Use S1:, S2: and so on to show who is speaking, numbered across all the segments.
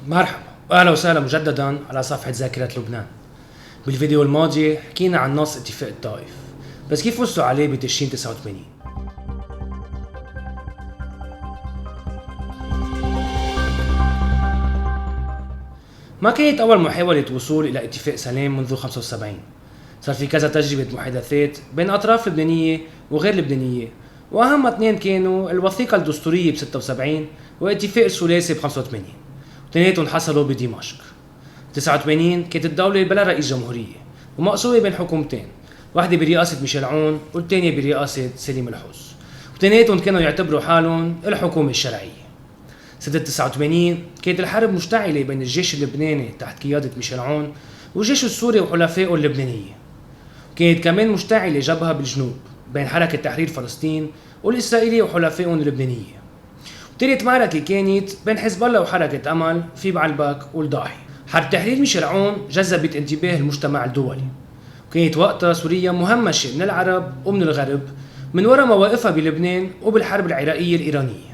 S1: مرحبا واهلا وسهلا مجددا على صفحة ذاكرة لبنان. بالفيديو الماضي حكينا عن نص اتفاق الطائف، بس كيف وصلوا عليه بتشرين 89؟ ما كانت أول محاولة وصول إلى اتفاق سلام منذ 75، صار في كذا تجربة محادثات بين أطراف لبنانية وغير لبنانية، وأهم اثنين كانوا الوثيقة الدستورية ب 76 واتفاق الثلاثي ب 85، واثنيناتهم حصلوا بدمشق. 89 كانت الدولة بلا رئيس جمهورية ومقسومة بين حكومتين، واحدة برئاسة ميشيل عون والثانية برئاسة سليم الحوس، واثنيناتهم كانوا يعتبروا حالهم الحكومة الشرعية. سنة 89 كانت الحرب مشتعلة بين الجيش اللبناني تحت قيادة ميشيل عون والجيش السوري وحلفائه اللبنانية. كانت كمان مشتعلة جبهة بالجنوب بين حركة تحرير فلسطين والإسرائيلية وحلفائهم اللبنانية. وثالث معركة كانت بين حزب الله وحركة أمل في بعلبك والضاحي. حرب تحرير ميشيل عون جذبت انتباه المجتمع الدولي، وكانت وقتها سوريا مهمشة من العرب ومن الغرب من وراء مواقفها بلبنان وبالحرب العراقية الإيرانية.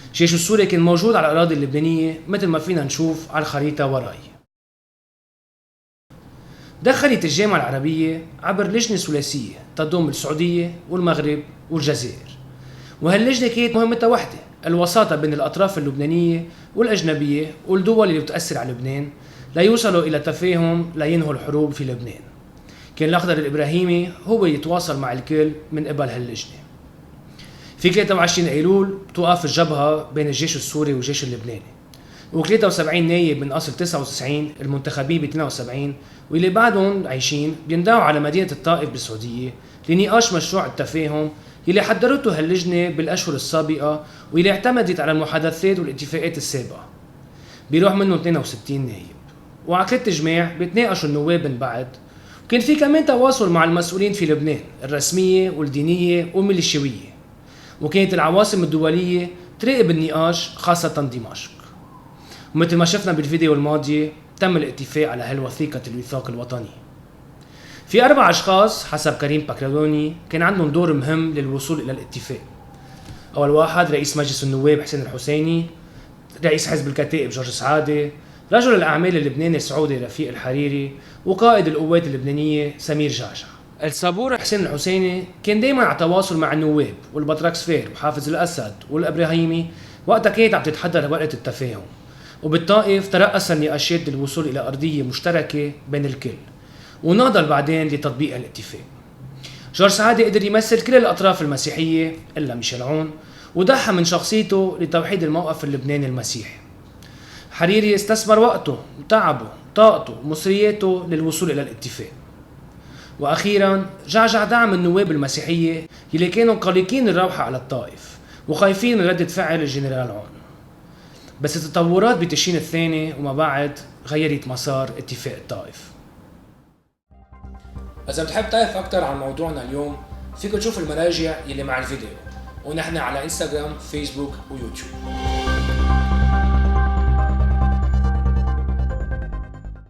S1: الجيش السوري كان موجود على الأراضي اللبنانية مثل ما فينا نشوف على الخريطة وراي. دخلت الجامعة العربية عبر لجنة ثلاثية تضم السعودية والمغرب والجزائر، وهاللجنة كانت مهمتها وحدة: الوساطة بين الأطراف اللبنانية والأجنبية والدول اللي بتأثر على لبنان ليوصلوا إلى تفاهم لينهوا الحروب في لبنان. كان الأخضر الإبراهيمي هو يتواصل مع الكل من قبل هاللجنة. في 23 أيلول توقف الجبهة بين الجيش السوري والجيش اللبناني، و73 نايب من أصل 99 المنتخبين ب 72 واللي بعدهم عايشين بيندعوا على مدينة الطائف بالسعودية لنقاش مشروع التفاهم يلي حضرته هاللجنة بالأشهر السابقة واللي اعتمدت على المحادثات والاتفاقات السابقة. بيروح منهم 62 نايب، وعلى 3 جماع بيتناقشوا النواب من بعد. وكان في كمان تواصل مع المسؤولين في لبنان الرسمية والدينية والميليشيوية، وكانت العواصم الدولية تراقب النقاش خاصة دمشق. ومثل ما شفنا بالفيديو الماضي تم الاتفاق على هالوثيقة الوثاق الوطني. في 4 أشخاص حسب كريم بكرادوني كان عندهم دور مهم للوصول إلى الاتفاق. أول واحد رئيس مجلس النواب حسين الحسيني، رئيس حزب الكتائب جورج سعادة، رجل الأعمال اللبناني السعودي رفيق الحريري، وقائد القوات اللبنانية سمير جعجع. الصبور حسين الحسيني كان دايما على تواصل مع النواب والبطركسفير وحافظ الأسد والإبراهيمي وقتها كانت عم تتحضر ورقة التفاهم، وبالطائف ترأس النقاشات للوصول إلى أرضية مشتركة بين الكل، وناضل بعدين لتطبيق الاتفاق. جورج سعادة قدر يمثل كل الأطراف المسيحية إلا ميشيل عون، وضحى من شخصيته لتوحيد الموقف اللبناني المسيحي. حريري استثمر وقته وتعبه وطاقته ومصرياته للوصول إلى الاتفاق. وأخيرا جعجع دعم النواب المسيحية يلي كانوا قلقين الروحة على الطائف وخايفين من ردة فعل الجنرال عون. بس التطورات بتشرين الثاني وما بعد غيرت مسار اتفاق الطائف. إذا بتحب تعرف أكثر عن موضوعنا اليوم فيك تشوف المراجع يلي مع الفيديو، ونحن على انستغرام، فيسبوك ويوتيوب.